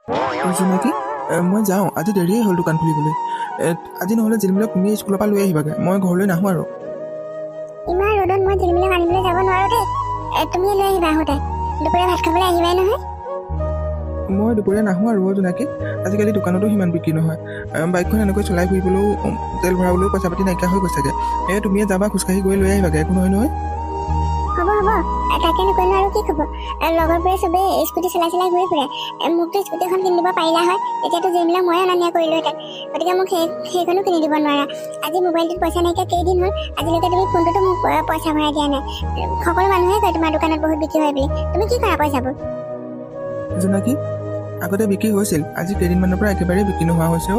জোনাকী মই যাওঁ আজি দেৰিয়ে হ'ল দোকান খুলিবলৈ আজি নহ'লে জিলমিলক তুমি স্কুলৰ পৰা লৈ আহিবাগৈ মই ঘৰলৈ নাহোঁ আৰু ইমান ৰ'দত মই জিলমিলক আনিবলৈ যাব নোৱাৰোঁ দেই তুমি লৈ আহিবা আহোঁতে দুপৰীয়া ভাত খাবলৈ আহিবাই নহয় মই দুপৰীয়া নাহোঁ আৰু জোনাকী আজিকালি দোকানতো সিমান বিক্ৰী নহয় বাইকখন এনেকৈ চলাই ফুৰিবলৈও তেল ভৰাবলৈও পইচা পাতি নাইকিয়া হৈ গৈছেগৈ তুমিয়ে যাবা খোজকাঢ়ি গৈ লৈ আহিবাগৈ একো নহয় নহয় হ'ব হ'ব তাকে নকৰিনো আৰু কি ক'ব লগৰবোৰে চবেই স্কুটি চলাই চলাই ঘূৰি ফুৰে মোকতো স্কুটি এখন কিনি দিব পাৰিলা হয় এতিয়াতো যিবিলাক মই অনা নিয়া কৰিলোহেঁতেন গতিকে মোক সেইখনো কিনি দিব নোৱাৰা আজি মোবাইলটোত পইচা নাইকিয়া কেইদিন হ'ল আজিলৈকে তুমি ফোনটোতো মোক পইচা ভৰাই দিয়া নাই সকলো মানুহে কয় তোমাৰ দোকানত বহুত বিক্ৰী হয় বুলি তুমি কি কৰা পইচাবোৰ জোনাকী আগতে বিক্ৰী হৈছিল আজি কেইদিনমানৰ পৰা একেবাৰে বিক্ৰী নোহোৱা হৈছেও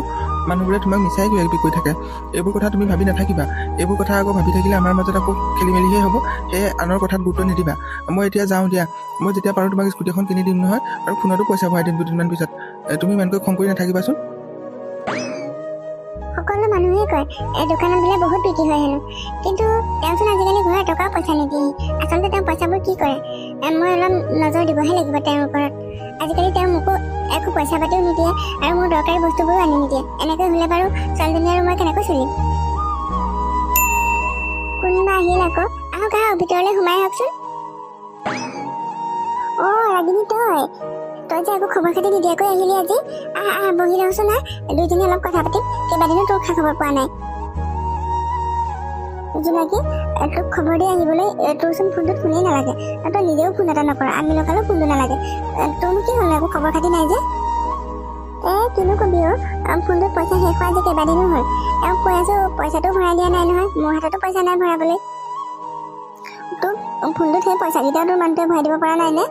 মানুহবোৰে তোমাক মিছাই কিবা কিবি কৈ থাকে এইবোৰ কথা তুমি ভাবি নাথাকিবা এইবোৰ কথা আকৌ ভাবি থাকিলে আমাৰ মাজত আকৌ খেলি মেলিহে হ'ব সেয়ে আনৰ কথাত গুৰুত্ব নিদিবা মই এতিয়া যাওঁ দিয়া মই যেতিয়া পাৰোঁ তোমাক স্কুটি এখন কিনি দিম নহয় আৰু ফোনতো পইচা ভৰাই দিম দুদিনমান পিছত তুমি ইমানকৈ খং কৰি নাথাকিবাচোন সকলো মানুহে কয় দোকানত বোলে বহুত বিক্ৰী হয় হেনো কিন্তু তেওঁচোন আজিকালি ঘৰত টকাও পইচা নিদিয়ে আচলতে তেওঁ পইচাবোৰ কি কৰে মই অলপ নজৰ দিবহে লাগিব তেওঁৰ ওপৰত আজিকালি তেওঁ মোকো একো পইচা পাতিও নিদিয়ে আৰু মোৰ দৰকাৰী বস্তুবোৰো আনি নিদিয়ে এনেকৈ হ'লে বাৰু ছোৱালীজনী আৰু মই কেনেকৈ চলিম কোনোবা আহিল আকৌ আহক আহক ভিতৰলৈ সোমাই আহকচোন ৰাগিনী তই যে একো খবৰ খাতি নিদিয়াকৈ আহিলি আজি বহি লওঁচোন না দুইজনী অলপ কথা পাতিম কেইবাদিনো তোৰ খা খবৰ পোৱা নাই জোনাকী তোক খবৰ দি আহিবলৈ তোৰচোন ফোনটোত ফোনেই নালাগে তই নিজেও ফোন এটা নকৰ আমি লগালেও ফোনটো নালাগে তোৰনো কি হ'ল একো খবৰ খাতি নাই যে কিনো কবি ফোনটোত পইচা শেষ হোৱা আজি কেইবাদিনো হ'ল তেওঁক কৈ আছোঁ পইচাটো ভৰাই দিয়া নাই নহয় মোৰ হাততো পইচা নাই ভৰাবলৈ তোক ফোনটোত সেই পইচাকেইটাও তোৰ মানুহটোৱে ভৰাই দিব পৰা নাই নে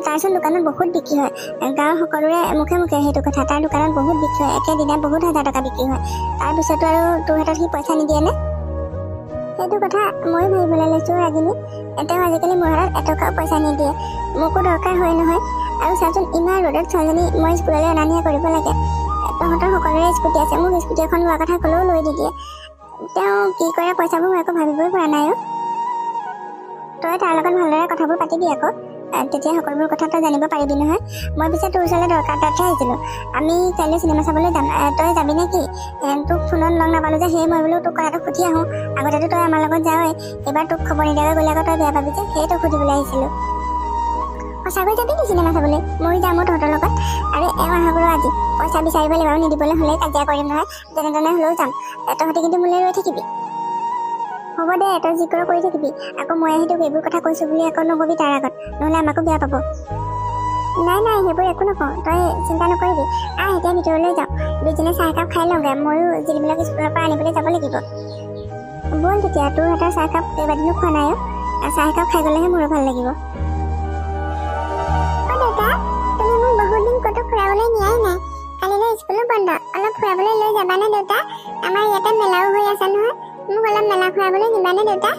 তাৰচোন দোকানত বহুত বিক্ৰী হয় গাঁৱৰ সকলোৰে মুখে মুখে সেইটো কথা তাৰ দোকানত বহুত বিক্ৰী হয় একেদিনাই বহুত হাজাৰ টকা বিক্ৰী হয় তাৰপিছতো আৰু তোৰ হাতত সি পইচা নিদিয়ে নে সেইটো কথা ময়ো ভাবিবলৈ লৈছোঁ ৰাগিনী তেওঁ আজিকালি মোৰ হাতত এটকাও পইচা নিদিয়ে মোকো দৰকাৰ হয় নহয় আৰু চাচোন ইমান ৰ'দত ছোৱালীজনী মই স্কুললৈ অনা নিয়া কৰিব লাগে তহঁতৰ সকলোৰে স্কুটি আছে মোক স্কুটি এখন লোৱাৰ কথা ক'লেও লৈ নিদিয়ে তেওঁ কি কৰে পইচাবোৰ মই একো ভাবিবই পৰা নাই তই তাৰ লগত ভালদৰে কথাবোৰ পাতিবি আকৌ তেতিয়া সকলোবোৰ কথা তই জানিব পাৰিবি নহয় মই পিছে তোৰ ওচৰলৈ দৰকাৰ এটাতহে আহিছিলোঁ আমি কাইলৈ চিনেমা চাবলৈ যাম তই যাবি নে কি তোক ফোনত লগ নাপালোঁ যে সেয়ে মই বোলো তোক কথাটো সুধি আহোঁ আগতেতো তই আমাৰ লগত যাৱই এইবাৰ তোক খবৰ নিদিয়াকৈ গ'লে আকৌ তই বেয়া পাবি যে সেয়ে তোক সুধিবলৈ আহিছিলোঁ সঁচাকৈ যাবি নি চিনেমা চাবলৈ ময়ো যাম তহঁতৰ লগত আৰু আহকৰো আজি পইচা বিচাৰিব লাগিব আৰু নিদিবলৈ হ'লে কাজিয়া কৰিম নহয় যেনে তেনে হ'লেও যাম তহঁতি কিন্তু মোলৈ ৰৈ থাকিবি হ'ব দে তই যি কৰ কৰি থাকিবি আকৌ মই আহি তোক এইবোৰ কথা কৈছোঁ বুলি আকৌ নকবি তাৰ আগত নহ'লে আমাকো বেয়া পাব নাই সেইবোৰ একো নকওঁ তই চিন্তা নকৰিবি এতিয়া ভিতৰলৈ যাওঁ দুইজনে চাহ একাপ খাই লওঁগৈ ময়ো জিলমিলক স্কুলৰ পৰা আনিবলৈ যাব লাগিব ব'ল তেতিয়া তোৰ এটা চাহ একাপ কেইবাদিনো খোৱা নাই চাহ একাপ খাই গ'লেহে মোৰো ভাল লাগিব দেউতা তুমি মোক বহুত দিন ক'তো ফুৰাবলৈ নিয়াই নাই কালিলৈ স্কুলো বন্ধ অলপ ফুৰাবলৈ লৈ যাবানে দেউতা আমাৰ ইয়াতে মেলাও হৈ আছে নহয় মোক অলপ মেলা ফুৰাবলৈ নিবানে দেউতা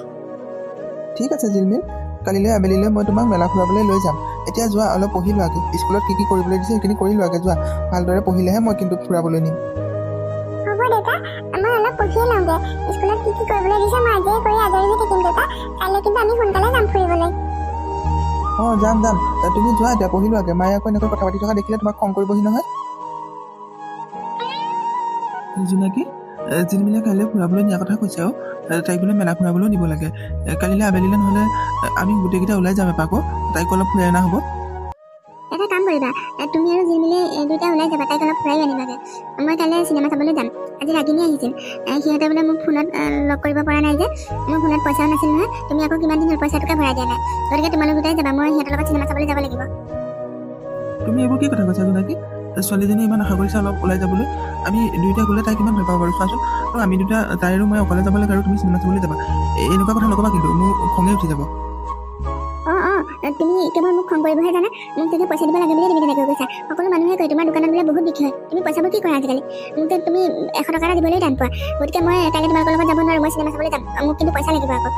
ঠিক আছে জিলমিল কালিলৈ আবেলিলৈ মই তোমাক মেলা ফুৰাবলৈ লৈ যাম এতিয়া যোৱা অলপ পঢ়ি লোৱাগৈ স্কুলত কি কৰিবলৈ দিছে সেইখিনি কৰি লোৱাগৈ যোৱা ভালদৰে পঢ়িলেহে মই কিন্তু ফুৰাবলৈ নিম হ'ব দেউতা মই অলপ পঢ়িয়ে লওঁগৈ স্কুলত কি কৰিবলৈ দিছে মই আজিয়ে কৰি আজৰি হৈ থাকিম দেউতা কাইলৈ কিন্তু আমি সোনকালে যাম ফুৰিবলৈ যাম তুমি যোৱা এতিয়া পঢ়ি লোৱাগৈ মায়ে আকৌ এনেকৈ কথা পাতি থকা দেখিলে তোমাক খং কৰিবহি নহয় জোনাকী জিলমিলে কাইলৈ ফুৰাবলৈ নিয়াৰ কথা কৈছে তাইক বোলে মেলা ফুৰাবলৈও নিব লাগে কালিলৈ আবেলিলৈ নহ'লে আমি গোটেইকেইটা ওলাই যাম এপাকো তাইক অলপ ফুৰাই অনা হ'ব এটা কাম কৰিবা তুমি আৰু জিলমিলে দুটা ওলাই যাবা তাইক অলপ ফুৰাই আনিবাগৈ মই কাইলৈ চিনেমা চাবলৈ যাম আজি ৰাগিনী আহিছিল সিহঁতে বোলে মোক ফোনত লগ কৰিব পৰা নাই যে মোৰ ফোনত পইচাও নাছিল নহয় তুমি আকৌ কিমান দিন হ'ল পইচাটোকে ভৰাই দিয়া নাই গতিকে তোমালোক দুটাই যাবা মই সিহঁতৰ লগত চিনেমা চাবলৈ যাব লাগিব তুমি এইবোৰ কি কথা কৈছা জোনাকী ছোৱালীজনী ইমান আশা কৰিছে অলপ ওলাই যাবলৈ আমি দুয়োটা গ'লে তাই কিমান ভাল পাব বাৰু চোৱাচোন আৰু আমি দুটা তাই আৰু মই অকলে যাব লাগে আৰু তুমি চিনেমা চাবলৈ যাবা এনেকুৱা কথা নক'বা কিন্তু মোৰ খঙে উঠি যাব তুমি কেৱল মোক খং কৰিবহে জানা মোক যদি পইচা দিব লাগে বুলি তুমি তেনেকৈ কৈছা সকলো মানুহে কয় তোমাৰ দোকানত বোলে বহুত বিক্ৰী হয় তুমি পইচাবোৰ কি কৰা আজিকালি মোক যে তুমি 100 টকা এটা দিবলৈ টান পোৱা গতিকে মই কাইলৈ তোমালোকৰ লগত যাব নোৱাৰোঁ মই চিনেমা চাবলৈ যাম মোক কিন্তু পইচা লাগিব আকৌ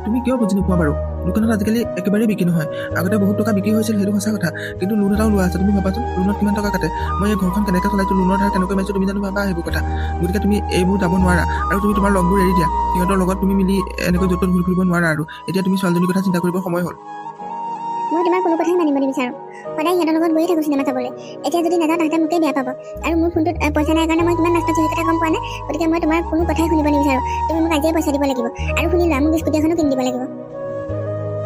তুমি কিয় বুজি নোপোৱা বাৰু দোকানত আজিকালি একেবাৰে বিক্ৰী নহয় আগতে বহুত টকা বিক্ৰী হৈছিল সেইটো সঁচা কথা কিন্তু লোন এটাও লোৱা আছে তুমি ভাবাচোন লোনত কিমান টকা কাটে মই এই ঘৰখন কেনেকৈ চলাইছোঁ লোনৰ ধাৰ কেনেকৈ মাৰিছোঁ তুমি জানো ভাবা সেইবোৰ কথা গতিকে তুমি এইবোৰ যাব নোৱাৰা আৰু তুমি তোমাৰ লগবোৰ এৰি দিয়া সিহঁতৰ লগত তুমি মিলি এনেকৈ য'ত ঘূৰি ফুৰিব নোৱাৰা আৰু এতিয়া তুমি ছোৱালীজনীৰ কথা চিন্তা কৰিব সময় হ'ল মই তোমাৰ কোনো কথাই মানিব নিবিচাৰোঁ সদায় সিহঁতৰ লগত বহি থাকোঁ চিনেমা চাবলৈ এতিয়া যদি নাযাওঁ তাহাঁতে মোকেই বেয়া পাব আৰু মোৰ ফোনটোত পইচা নাই কাৰণে মই কিমান নষ্ট সেই কথা গম পোৱা নাই গতিকে মই তোমাৰ কোনো কথাই শুনিব নিবিচাৰোঁ তুমি মোক আজিয়ে পইচা দিব লাগিব আৰু শুনি লোৱা মোক স্কুটি এখনো কিনি দিব লাগিব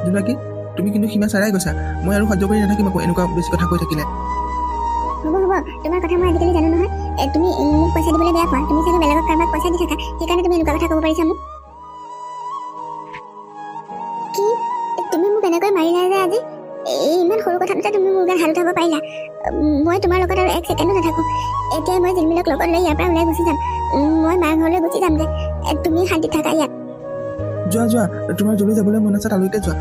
জোনাকী তুমি কিন্তু সীমা চাৰাই গৈছা মই আৰু সহ্য কৰি নাথাকিম আকৌ এনেকুৱা বেছি কথা কৈ থাকিলে হ'ব তোমাৰ কথা মই আজিকালি জানো নহয় তুমি মোক পইচা দিবলৈ বেয়া পোৱা তুমি চাগে বেলেগক কাৰোবাক পইচা দি থাকা সেইকাৰণে তুমি এনেকুৱা কথা ক'ব পাৰিছা মোক কি তুমি মোক এনেকৈ মাৰিলা যে আজি ইমান সৰু কথাটোতে তুমি মোৰ গাত হাত উঠাব পাৰিলা মই তোমাৰ লগত আৰু এক ছেকেণ্ডো নাথাকোঁ এতিয়া মই জিলমিলক লগত লৈ ইয়াৰ পৰা ওলাই গুচি যাম মই মাৰ ঘৰলৈ গুচি যামগৈ তুমি শান্তিত থাকা ইয়াত যোৱা তোমাৰ জলদি যাবলৈ মন আছে তালৈকে যোৱা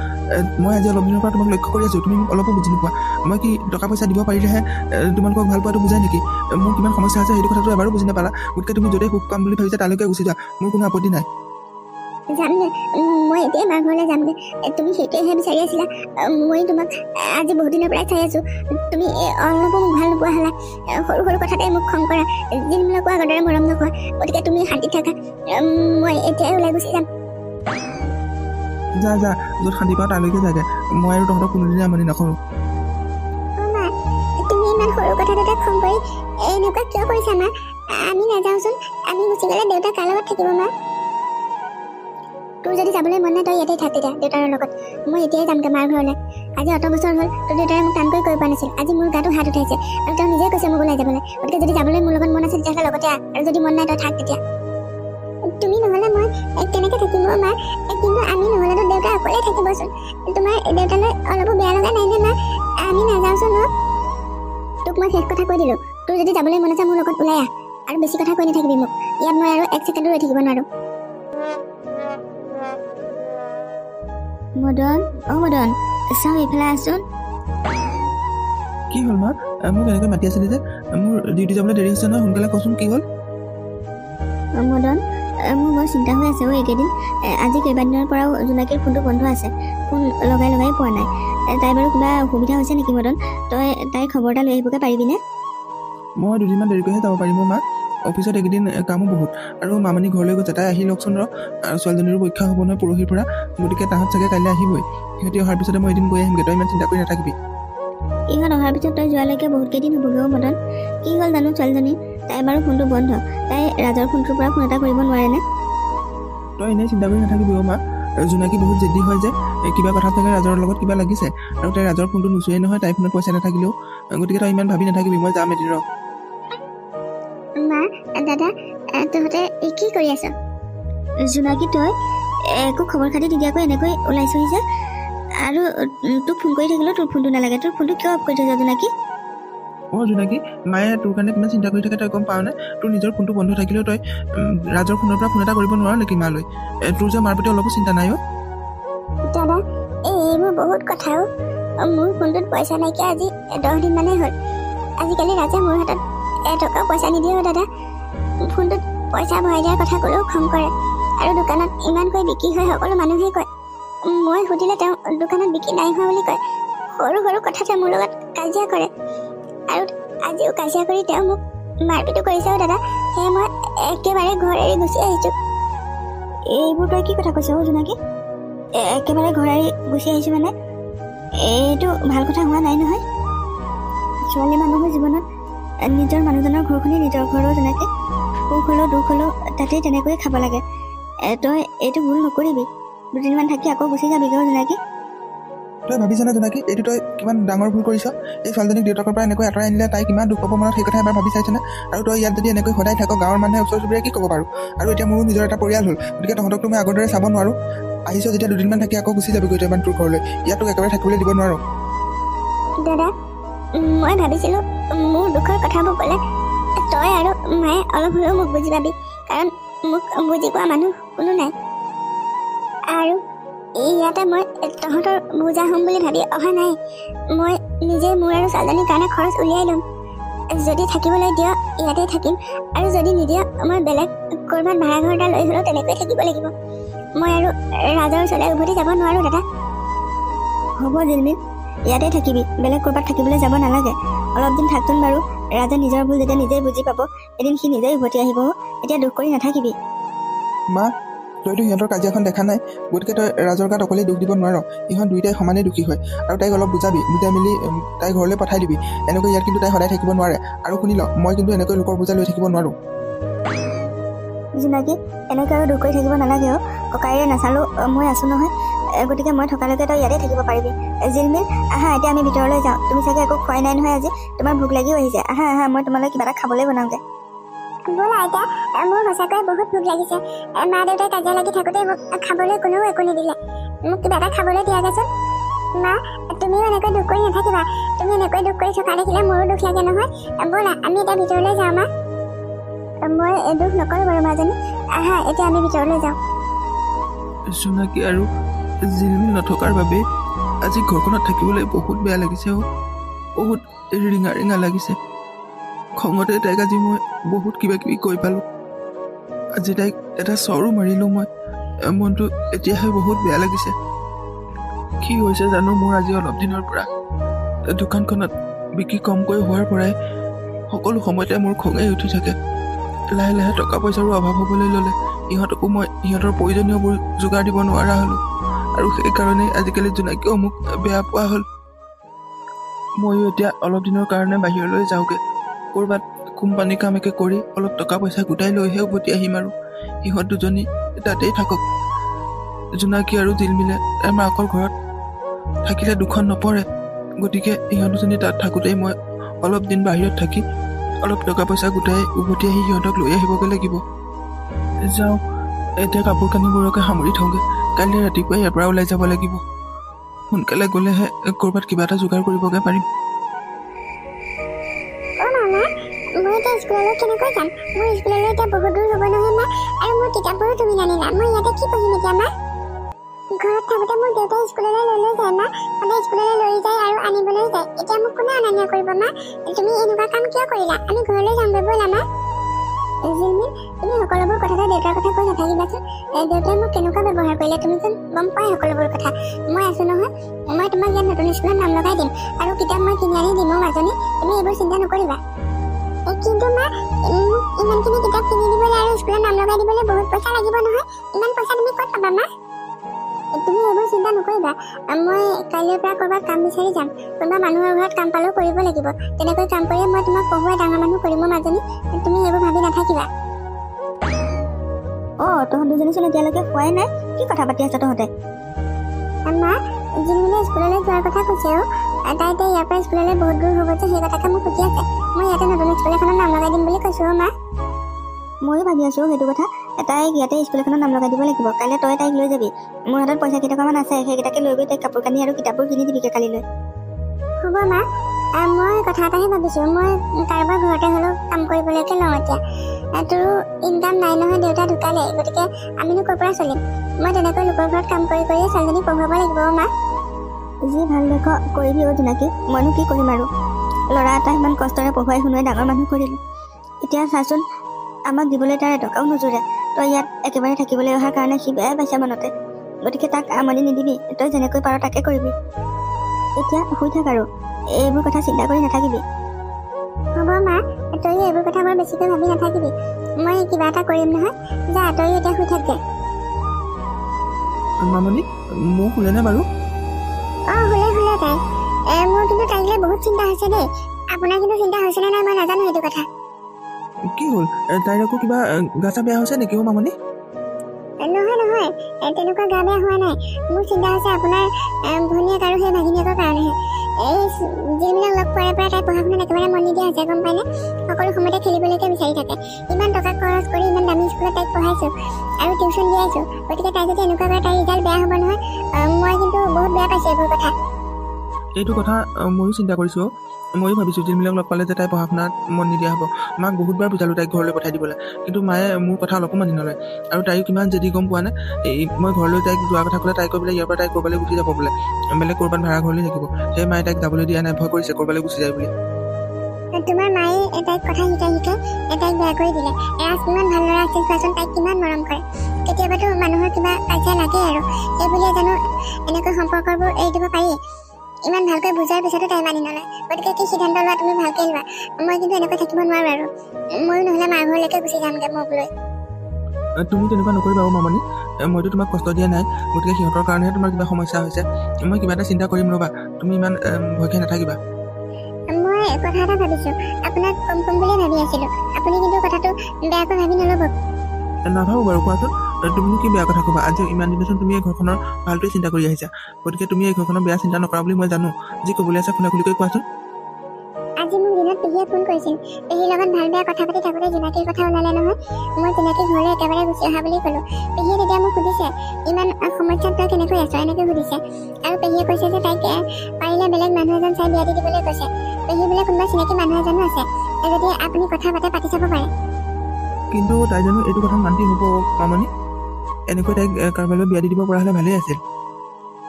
মই আজি অলপ দিনৰ পৰা তোমাক লক্ষ্য কৰি আছোঁ তুমি মোক অলপো বুজি নোপোৱা মই কি টকা পইচা দিব পাৰিলেহে তোমালোকক ভাল পোৱাটো বুজাই নেকি মোৰ কিমান সমস্যা আছে সেইটো কথাটো এবাৰো বুজি নাপালা গতিকে তুমি য'তেই সুখ পাম বুলি ভাবিছা তালৈকে গুচি যোৱা মোৰ কোনো আপত্তি নাই যামগৈ মই এতিয়াই মাৰ ঘৰলৈ যামগৈ তুমি সেইটোৱেহে বিচাৰি আছিলা মই তোমাক আজি বহুত দিনৰ পৰাই চাই আছোঁ তুমি অলপো মোক ভাল নোপোৱা হ'লা সৰু সৰু কথাতে মোক খং কৰা যিবিলাকো আগৰ দৰে মৰম নকৰা গতিকে তুমি শান্তিত থাকা মই এতিয়াই ওলাই গুচি যাম যা য'ত শান্তি পাওঁ তালৈকে যাগে মই আৰু তহঁতক কোনোদিনে আমনি নকৰোঁ মা তুমি ইমান সৰু কথাটোতে খং কৰি এনেকুৱা কিয় কৰিছা মা আমি নাযাওঁচোন আমি গুচি গ'লে দেউতা কাৰ লগত থাকিব মা তোৰ যদি যাবলৈ মন নাই তই ইয়াতেই থাক তেতিয়া দেউতাৰ লগত মই এতিয়াই যামগৈ মাৰ ঘৰলৈ আজি অত বছৰ হ'ল তোৰ দেউতাই মোক টানকৈ কৈ পোৱা নাছিল আজি মোৰ গাটো হাত উঠাইছে আৰু তেওঁ নিজে কৈছে মোক ওলাই যাবলৈ গতিকে যদি যাবলৈ মোৰ লগত মন আছে তেতিয়াহ'লে লগতে আহ আৰু যদি মন নাই তই থাক তেতিয়া তুমি নহ'লে মই কেনেকৈ থাকিম মা কিন্তু আমি নহ'লেতো দেউতা অকলে থাকিবচোন তোমাৰ দেউতালৈ অলপো বেয়া লগা নাই নে মা আমি নাযাওঁচোন ন তোক মই শেষ কথা কৈ দিলোঁ তোৰ যদি যাবলৈ মন আছে মোৰ লগত ওলাই আহ আৰু বেছি কথা কৈ নাথাকিবি মোক ইয়াত মই আৰু এক ছেকেণ্ডো ৰৈ থাকিব নোৱাৰোঁ মদন মদন চাওঁ এইফালে আছোন কি হ'ল মা মোক এনেকৈ মাতি আছিলি যে মোৰ ডিউটি যাবলৈ দেৰি হৈছে নহয় সোনকালে কচোন কি হ'ল মদন মোৰ বৰ চিন্তা হৈ আছে এইকেইদিন আজি কেইবাদিনৰ পৰাও জোনাকীৰ ফোনটো বন্ধ আছে ফোন লগাই পোৱা নাই তাই বাৰু কিবা অসুবিধা হৈছে নেকি মদন তই তাইৰ খবৰ এটা লৈ আহিবগৈ পাৰিবিনে মই দুদিনমান দেৰিকৈহে যাব পাৰিম মা অফিচত এইকেইদিন কামো বহুত আৰু মামনি ঘৰলৈ গৈছে তাই আহি লওকচোন ৰ আৰু ছোৱালীজনীৰো পৰীক্ষা হ'ব নহয় পৰহিৰ পৰা গতিকে তাহাঁত চাগে কাইলৈ আহিবই সিহঁতি অহাৰ পিছতে মই এদিন গৈ আহিমগৈ তই ইমান চিন্তা কৰি নাথাকিবি ইহঁত অহাৰ পিছত তই যোৱালৈকে বহুত কেইদিন হ'বগৈ মদন কি হ'ল জানো ছোৱালীজনী তাই বাৰু ফোনটো বন্ধ তাই ৰাজৰ ফোনটোৰ পৰা ফোন এটা কৰিব নোৱাৰেনে তই এনেই চিন্তা কৰি নাথাকিবি মা জোনাকী বহুত জেদি হয় যে কিবা কথা চাগে ৰাজৰ লগত কিবা লাগিছে আৰু তাই ৰাজৰ ফোনটো নুচুৱেই নহয় তাইৰ ফোনত পইচা নাথাকিলেও গতিকে তই ইমান ভাবি নাথাকিবি মই যাম এদিন ৰ মা দাদা তহঁতে কি কৰি আছ জোনাকী তই একো খবৰ খাতি নিদিয়াকৈ এনেকৈ ওলাইছহি যে আৰু তোক ফোন কৰি থাকিলেও তোৰ ফোনটো নালাগে তোৰ ফোনটো কিয় অফ কৰি থৈছ জোনাকী জোনাকী মায়ে তোৰ কাৰণে কিমান চিন্তা কৰি থাকে তই গম পাৱ নে তোৰ নিজৰ ফোনটো বন্ধ থাকিলেও তই ৰাজৰ ফোনৰ পৰা ফোন এটা কৰিব নোৱাৰ নেকি মালৈ তোৰ যে মাৰ প্ৰতি অলপো চিন্তা নাই দাদা এইবোৰ বহুত কথাও মোৰ ফোনটোত পইচা নাইকিয়া আজি 10 দিন মানেই হ'ল আজিকালি ৰাজে মোৰ হাতত এটকাও পইচা নিদিয়ে দাদা ফোনটোত পইচা ভৰাই দিয়াৰ কথা ক'লেও খং কৰে আৰু দোকানত ইমানকৈ বিক্ৰী হয় সকলো মানুহেই কয় মই সুধিলে তেওঁ দোকানত বিক্ৰী নাই হোৱা বুলি কয় সৰু সৰু কথাতে মোৰ লগত কাজিয়া কৰে আৰু আজিও কাজিয়া কৰি তেওঁ মোক মাৰপিটো কৰিছে দাদা সেয়ে মই একেবাৰে ঘৰ এৰি গুচি আহিছোঁ এইবোৰ তই কি কথা কৈছ জোনাকী একেবাৰে ঘৰ এৰি গুচি আহিছোঁ মানে এইটো ভাল কথা হোৱা নাই নহয় ছোৱালী মানুহৰ জীৱনত নিজৰ মানুহজনৰ ঘৰখনেই নিজৰ ঘৰৰ জোনাকী সুখ হ'লেও দুখ হ'লেও তাতেই তেনেকৈয়ে খাব লাগে তই এইটো ভুল নকৰিবি দুদিনমান থাকি আকৌ গুচি যাবিগৈ জোনাকী তই ভাবিছনে জোনাকী এইটো তই কিমান ডাঙৰ ভুল কৰিছ এই ছোৱালীজনীক দেউতাকৰ পৰা এনেকৈ আঁতৰাই আনিলে তাই কিমান দুখ পাব মনত সেই কথা এবাৰ ভাবি চাইছেনে আৰু তই ইয়াত যদি এনেকৈ সদায় থাক গাঁৱৰ মানুহে ওচৰ চুবুৰীয়া কি ক'ব পাৰোঁ আৰু এতিয়া মোৰো নিজৰ এটা পৰিয়াল হ'ল গতিকে তহঁতকতো মই আগৰ দৰে চাব নোৱাৰোঁ আহিছ যেতিয়া দুদিনমান থাকি আকৌ গুচি যাবিগৈ তই ইমান তোৰ ঘৰলৈ ইয়াত তোক একেবাৰে থাকিবলৈ দিব নোৱাৰোঁ দাদা মই ভাবিছিলোঁ মোৰ দুখৰ কথাবোৰ ক'লে তই আৰু মায়ে অলপ হ'লেও মোক বুজি পাবি কাৰণ মোক বুজি পোৱা মানুহ কোনো নাই আৰু ইয়াতে মই তহঁতৰ বুজা হ'ম বুলি ভাবি অহা নাই মই নিজে মোৰ আৰু ছোৱালীজনীৰ কাৰণে খৰচ উলিয়াই ল'ম যদি থাকিবলৈ দিয় ইয়াতে থাকিম আৰু যদি নিদিয় মই বেলেগ ক'ৰবাত ভাড়াঘৰ এটা লৈ হ'লেও তেনেকৈ থাকিব লাগিব মই আৰু ৰাজৰ ওচৰলৈ উভতি যাব নোৱাৰোঁ দাদা হ'ব জিলমিল ইয়াতে থাকিবি বেলেগ ক'ৰবাত থাকিবলৈ যাব নালাগে অলপ দিন থাকচোন বাৰু ৰাজে নিজৰ ভুল যেতিয়া নিজেই বুজি পাব এদিন সি নিজেই উভতি আহিব এতিয়া দুখ কৰি নাথাকিবি মা তইতো সিহঁতৰ কাজিয়াখন দেখা নাই, গতিকে তই ৰাজৰ গাত অকলেই দুখ দিব নোৱাৰ। ইহঁত দুয়োটাই সমানেই দুখী হয়, আৰু তাইক অলপ বুজাই মেলি তাই ঘৰলৈ পঠাই দিবি। এনেকৈ ইয়াত কিন্তু তাই সদায় থাকিব নোৱাৰে। আৰু শুনি ল, মই কিন্তু এনেকৈ লোকৰ বোজা লৈ থাকিব নোৱাৰোঁ। জোনাকী, এনেকৈ আৰু দুখ কৰি থাকিব নালাগে। ককাইৰে নাচালোঁ, মই আছোঁ নহয়, গতিকে মই থকালৈকে তই ইয়াতে থাকিব পাৰিবি। জিলমিল, আহা এতিয়া আমি ভিতৰলৈ যাওঁ। তুমি চাগে একো খোৱাই নাই নহয় আজি, তোমাৰ ভোক লাগিও আহিছে। আহা মই তোমালৈ কিবা এটা খাবলৈ বনাওঁগৈ। ব'ল আইতা, মোৰ সঁচাকৈ বহুত ভোক লাগিছে। মা দেউতাই কাজিয়া লাগি থাকোঁতে মোক খাবলৈ কোনেও একো নিদিলে। মোক কিবা এটা খাবলৈ দিয়াগৈচোন। মা, তুমিও এনেকৈ দুখ কৰি নাথাকিবা। তুমি এনেকৈ দুখ কৰি থকা দেখিলে মোৰো দুখ লাগে নহয়। ব'লা আমি এতিয়া ভিতৰলৈ যাওঁ। মা, মই দুখ নকৰোঁ বাৰু মাজনী। আহা এতিয়া আমি ভিতৰলৈ যাওঁ। জোনাকী আৰু জিলমিল নথকাৰ বাবে আজি ঘৰখনত থাকিবলৈ বহুত বেয়া লাগিছে। বহুত ৰিঙা লাগিছে। খঙতে তাইক আজি মই বহুত কিবা কিবি কৈ পালোঁ। আজি তাইক এটা চৰো মাৰিলোঁ মই। মনটো এতিয়াহে বহুত বেয়া লাগিছে। কি হৈছে জানো মোৰ আজি অলপ দিনৰ পৰা। দোকানখনত বিক্ৰী কমকৈ হোৱাৰ পৰাই সকলো সময়তে মোৰ খঙেই উঠি থাকে। লাহে লাহে টকা পইচাৰো অভাৱ হ'বলৈ ল'লে। ইহঁতকো মই ইহঁতৰ প্ৰয়োজনীয়বোৰ যোগাৰ দিব নোৱাৰা হ'লোঁ, আৰু সেইকাৰণেই আজিকালি জোনাকীয়েও মোক বেয়া পোৱা হ'ল। ময়ো এতিয়া অলপ দিনৰ কাৰণে বাহিৰলৈ যাওঁগৈ। ক'ৰবাত কোম্পানী কামকে কৰি অলপ টকা পইচা গোটাই লৈহে উভতি আহিম। আৰু সিহঁত দুজনী তাতেই থাকক। জোনাকী আৰু জিলমিলে মাকৰ ঘৰত থাকিলে দুখন নপৰে, গতিকে ইহঁত দুজনী তাত থাকোঁতেই মই অলপ দিন বাহিৰত থাকি অলপ টকা পইচা গোটাই উভতি আহি সিহঁতক লৈ আহিবগৈ লাগিব। যাওঁ, এতিয়া কাপোৰ কানিবোৰকে সামৰি থওঁগৈ। কাইলৈ ৰাতিপুৱাই ইয়াৰ পৰা ওলাই যাব লাগিব। সোনকালে গ'লেহে ক'ৰবাত কিবা এটা যোগাৰ কৰিবগৈ পাৰিম। মই এতিয়া স্কুললৈ কেনেকৈ যাম? মোৰ স্কুললৈ এতিয়া বহুত দূৰ হ'ব নহয় মা, আৰু মোৰ কিতাপবোৰো তুমি নানিলা। মই ইয়াতে কি পঢ়িম এতিয়া মা? ঘৰত থাকোঁতে মোৰ দেউতাই স্কুললৈ লৈ যায় মা, সদায় স্কুললৈ লৈ যায় আৰু আনিবলৈ যায়। এতিয়া মোক কোনে অনা নিয়া কৰিব মা? তুমি এনেকুৱা কাম কিয় কৰিলা? আমি ঘৰলৈ যামগৈ ব'লা মা। জিলমিল, তুমি সকলোবোৰ কথাতে দেউতাৰ কথা কৈ নাথাকিবাচোন। দেউতাই মোক কেনেকুৱা ব্যৱহাৰ কৰিলে তুমিচোন গম পোৱাই সকলোবোৰ কথা। মই আছোঁ নহয়, মই তোমাক ইয়াত নতুন স্কুলত নাম লগাই দিম, আৰু কিতাপ মই কিনি আনি দিম মাজনী। তুমি এইবোৰ চিন্তা নকৰিবা। কিন্তু মা, ইমানখিনি কিতাপ কিনি দিবলৈ আৰু স্কুলত নাম লগাই দিবলৈ বহুত পইচা লাগিব নহয়। ইমান পইচা তুমি ক'ত পাবা মা? তুমি এইবোৰ চিন্তা নকৰিবা। মই কাইলৈৰ পৰা ক'ৰবাত কাম বিচাৰি যাম। কোনোবা মানুহৰ ঘৰত কাম পালেও কৰিব লাগিব। তেনেকৈ কাম কৰিয়ে মই তোমাক পঢ়ুৱাই ডাঙৰ মানুহ কৰিম মাজনী। তুমি এইবোৰ ভাবি নাথাকিবা। তহঁত দুজনীচোন এতিয়ালৈকে খোৱাই নাই। কি কথা পাতি আছা তহঁতে? মা, জিলমিলে স্কুললৈ যোৱাৰ কথা কৈছে। তাই এতিয়া ইয়াৰ পৰা স্কুললৈ বহুত দূৰ হ'ব যে, সেই কথাকে মোক সুধি আছে। মই ইয়াতে নতুন স্কুল এখনত নাম লগাই দিম বুলি কৈছোঁ। মা, ময়ো ভাবি আছোঁ সেইটো কথা। তাইক ইয়াতে স্কুল এখনত নাম লগাই দিব লাগিব। কাইলৈ তই তাইক লৈ যাবি। মোৰ হাতত পইচা কেইটকামান আছে, সেইকেইটাকে লৈ গৈ তাইক কাপোৰ কানি আৰু কিতাপবোৰ কিনি দিবিগৈ কালিলৈ। হ'ব মা। মই কথা এটাহে ভাবিছোঁ। মই কাৰোবাৰ ঘৰতে হ'লেও কাম কৰিবলৈকে লওঁ এতিয়া। তোৰো ইনকাম নাই নহয়, দেউতা ঢুকালে, গতিকে আমিনো ক'ৰ পৰা চলিম? মই তেনেকৈ লোকৰ ঘৰত কাম কৰি কৰিয়ে ছোৱালীজনী পঢ়ুৱাব লাগিব মা। যি ভাল দেখ কৰিবি জোনাকী। মইনো কি কৰিম আৰু। ল'ৰা এটা ইমান কষ্টৰে পঢ়ুৱাই শুনুৱাই ডাঙৰ মানুহ কৰিলোঁ। এতিয়া চাচোন, আমাক দিবলৈ তাৰ এটকাও নোজোৰে। তই ইয়াত একেবাৰে থাকিবলৈ অহাৰ কাৰণে সি বেয়াই পাইছে মনতে। গতিকে তাক আমনি নিদিবি। তই যেনেকৈ পাৰ তাকে কৰিবি। এতিয়া শুই থাক আৰু এইবোৰ কথা চিন্তা কৰি নাথাকিবি। হ'ব মা, তইও এইবোৰ কথা বৰ বেছিকৈ ভাবি নাথাকিবি। মই কিবা এটা কৰিম নহয়। যা, তইও এতিয়া শুই থাকগে। মামনি, মোৰ শুলেনে বাৰু? শুলে তাই। মোৰ কিন্তু তাইলৈ বহুত চিন্তা হৈছে দেই। আপোনাৰ কিন্তু চিন্তা হৈছেনে নাই মই নাজানো সেইটো কথা। কি হ'ল? তাইৰ আকৌ কিবা গা চা বেয়া হৈছে নেকি মামনি? নহয়, তেনেকুৱা গা বেয়া হোৱা নাই। মোৰ চিন্তা হৈছে আপোনাৰ ভনীয়েক আৰু সেই ভাগিনীয়েকৰ কাৰণেহে। এই যিবিলাক লগ পোৱাৰ পৰা তাই পঢ়া শুনাত একেবাৰে মন নিদিয়া হৈছে, গম পায়নে? সকলো সময়তে খেলিবলৈকে বিচাৰি থাকে। ইমান টকা খৰচ কৰি ইমান দামী স্কুলত তাইক পঢ়াইছোঁ আৰু টিউশ্যন দিয়াইছোঁ। গতিকে তাই যদি এনেকুৱা কৰে তাইৰ ৰিজাল্ট বেয়া হ'ব নহয়। মই কিন্তু বহুত বেয়া পাইছোঁ এইবোৰ কথা। এইটো কথা ময়ো চিন্তা কৰিছোঁ। ময়ো ভাবিছোঁ যিবিলাক লগ পালে যে তাই পঢ়া শুনাত মন নিদিয়া হ'ব। মাক বহুতবাৰ বুজালোঁ তাইক ঘৰলৈ পঠাই দিবলৈ, কিন্তু মায়ে মোৰ কথা অলপো মানি নলয়। আৰু তাইও কিমান যদি গম পোৱা নাই, মই ঘৰলৈ তাইক যোৱাৰ কথা ক'লে তাই কৈ বোলে ইয়াৰ পৰা তাই ক'ৰবালৈ গুচি যাব বোলে, বেলেগ ক'ৰবাত ভাড়া ঘৰলৈ থাকিব। সেই মায়ে তাইক যাবলৈ দিয়া নাই, ভয় কৰিছে ক'ৰবালৈ গুচি যায় বুলি। তোমাৰ মায়ে তাইক কথা শিকাই তাইক বেয়া কৰি দিলে। ৰাজ ইমান ভাল ল'ৰা আছিল, চোৱাচোন তাইক কিমান মৰম কৰে। কেতিয়াবাতো মানুহৰ কিবা কাজিয়া লাগে আৰু সেই বুলিয়ে জানো এনেকৈ সম্পৰ্কবোৰ এৰি দিব পাৰি? ইমান ভালকৈ বুজাৰ পিছতো তাই মানি নলয়। গতিকে কি সিদ্ধান্ত লোৱা তুমি ভালকৈ লোৱা। মই কিন্তু এনেকৈ থাকিব নোৱাৰোঁ আৰু। ময়ো নহ'লে মাৰ ঘৰলৈকে গুচি যামগৈ মোক লৈ। তুমি তেনেকুৱা নকৰিবা মামনি। মইতো তোমাক কষ্ট দিয়া নাই, গতিকে সিহঁতৰ কাৰণেহে তোমাৰ কিবা সমস্যা হৈছে। মই কিবা এটা চিন্তা কৰিম ৰ'বা, তুমি ইমান ভয় খাই নাথাকিবা। মই কথা এটা ভাবিছোঁ, আপোনাক কম বুলিয়ে ভাবি আছিলোঁ। আপুনি কিন্তু কথাটো বেয়াকৈ ভাবি নল'ব। নাভাবোঁ বাৰু, কোৱাচোন তুমিনো কি বেয়া কথা ক'বা? আজি ইমান দিনেচোন তুমি এই ঘৰখনৰ ভালটোৱে চিন্তা কৰি আহিছা, গতিকে তুমি এই ঘৰখনৰ বেয়া চিন্তা নকৰা বুলি মই জানো। যি ক'বলৈ আছে খুলা খুলিকৈ কোৱাচোন। আজি মোক দিনত পেহীয়ে ফোন কৰিছিল। পেহীৰ লগত ভাল বেয়া কথা পাতি থাকোঁতে জোনাকীৰ কথা ওলালে নহয়। মই জোনাকী ঘৰলৈ একেবাৰে গুচি অহা বুলি ক'লোঁ। পেহীয়ে তেতিয়া মোক সুধিছে, ইমান সমস্যাত তই কেনেকৈ আছ, এনেকৈ সুধিছে। আৰু পেহীয়ে কৈছে যে তাইক পাৰিলে বেলেগ মানুহ এজন চাই বিয়া দি দিবলৈ কৈছে। পেহী বোলে কোনোবা চিনাকি মানুহ এজনো আছে, যদি আপুনি কথা পাতি চাব পাৰে। কিন্তু তাই জানো এইটো কথা মান্তি হ'ব মামনি? এনেকৈ তাইক কাৰোবালৈ বিয়া দি দিব পৰা হ'লে ভালেই আছিল।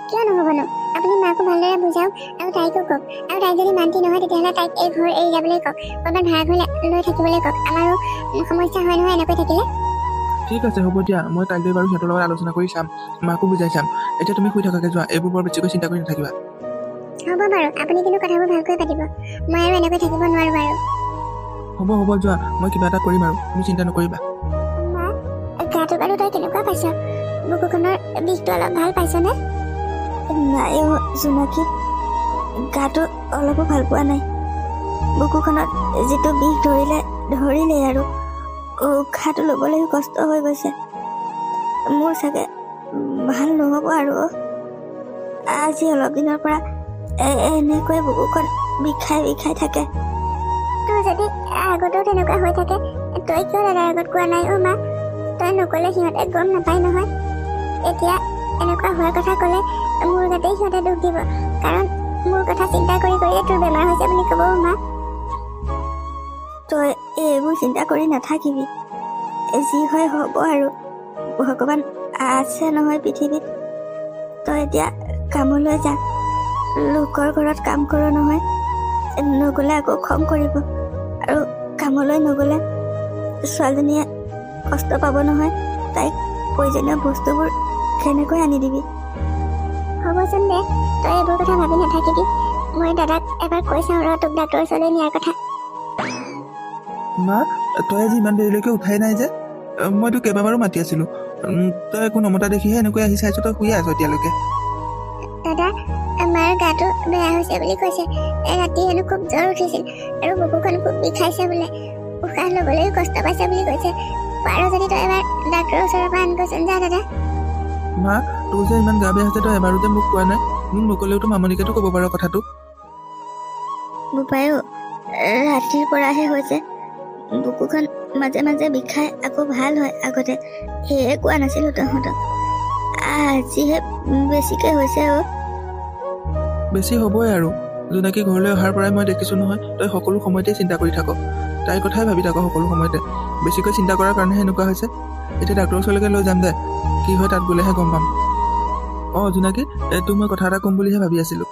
কিয় নহ'বনো? আপুনি মাকো ভালদৰে বুজাওক আৰু তাইকো কওক। আৰু তাইক যদি মান্তি নহয় তেতিয়াহ'লে তাইক এই ঘৰ এৰি যাবলৈ কওক, ক'ৰবাত ভাড়া ঘৰ লৈ থাকিবলৈ কওক। আমাৰো সমস্যা হয় নহয় এনেকৈ থাকিলে। ঠিক আছে, হ'ব দিয়া, মই তাইক লৈ বাৰু সিহঁতৰ লগত আলোচনা কৰি চাম, মাকো বুজাই চাম। এতিয়া তুমি শুই থাকাকৈ যোৱা, এইবোৰ বৰ বেছিকৈ চিন্তা কৰি নাথাকিবা। হ'ব বাৰু, আপুনি কিন্তু কথাবোৰ ভালকৈ পাতিব। মই আৰু এনেকৈ থাকিব নোৱাৰোঁ বাৰু। হ'ব যোৱা, মই কিবা এটা কৰিম আৰু, তুমি চিন্তা নকৰিবা। মা, গাটো বাৰু তই কেনেকুৱা পাইছ? বুকুখনৰ বিষটো অলপ ভাল পাইছনে? নাই জোনাকী, গাটো অলপো ভাল পোৱা নাই। বুকুখনত যিটো বিষ ধৰিলেই আৰু উশাহটো ল'বলৈও কষ্ট হৈ গৈছে। মোৰ চাগে ভাল নহ'ব আৰু। আজি অলপ দিনৰ পৰা এনেকৈ বুকুখন বিষাই থাকে। তোৰ যদি আগতেও তেনেকুৱা হৈ থাকে, তই কিয় দাদাৰ আগত কোৱা নাই? মা, তই নক'লে সিহঁতে গম নাপায় নহয়। এতিয়া এনেকুৱা হোৱাৰ কথা ক'লে মোৰ গাতেই সিহঁতে দুখ দিব, কাৰণ মোৰ কথা চিন্তা কৰি কৰিয়ে তোৰ বেমাৰ হৈছে বুলি ক'ব। মা, তই এইবোৰ চিন্তা কৰি নাথাকিবি, যি হয় হ'ব আৰু। ভগৱান আছে নহয় পৃথিৱীত। তই এতিয়া কামলৈ যা, লোকৰ ঘৰত কাম কৰ নহয়, নগ'লে আকৌ খং কৰিব। আৰু কামলৈ নগ'লে ছোৱালীজনীয়ে কষ্ট পাব নহয়। তাইক প্ৰয়োজনীয় বস্তুবোৰ কেনেকৈ আনি দিবি? হ'বচোন দে, তই এইবোৰ কথা ভাবি নাথাকিবি। মই দাদাক এবাৰ কৈ চাওঁ ৰ, তোক ডাক্তৰৰ ওচৰলৈ নিয়াৰ কথা। মা, তই আজি ইমান দেৰিলৈকে উঠাই নাই যে? মইতো কেইবাবাৰো মাতি আছিলোঁ, তই একো নমতা দেখিহে এনেকৈ আহি চাইছোঁ। তই শুইয়ে আছ এতিয়ালৈকে? দাদা, মাৰ গাটো বেয়া হৈছে বুলি কৈছে। ৰাতি হেনো খুব জ্বৰ উঠিছিল আৰু বুকুখন খুব বিষাইছে বোলে। উশাহ ল'বলৈও কষ্ট পাইছে বুলি কৈছে। পাৰ যদি তই এবাৰ ডাক্তৰৰ ওচৰৰ পৰা আনগৈচোন যা দাদা। মা, তোৰ যে ইমান গা বেয়া হৈছে, তই এবাৰো যে মোক কোৱা নাই। মোক নক'লেওতো মামনিকেতো ক'ব পাৰ কথাটো। বোপায়ো ৰাতিৰ পৰাহে হৈছে। বুকুখন মাজে মাজে বিষাই আকৌ ভাল হয় আগতে, সেয়ে কোৱা নাছিলোঁ তহঁতক। আজিহে বেছিকৈ হৈছে। বেছি হ'বই আৰু। জোনাকী ঘৰলৈ অহাৰ পৰাই মই দেখিছোঁ নহয়, তই সকলো সময়তে চিন্তা কৰি থাক, তাইৰ কথাই ভাবি থাক সকলো সময়তে। বেছিকৈ চিন্তা কৰাৰ কাৰণেহে এনেকুৱা হৈছে। এতিয়া ডাক্তৰৰ ওচৰলৈকে লৈ যাম দে, কি হয় তাত গ'লেহে গম পাম। জোনাকী, তোক মই কথা এটা ক'ম বুলিহে ভাবি আছিলোঁ।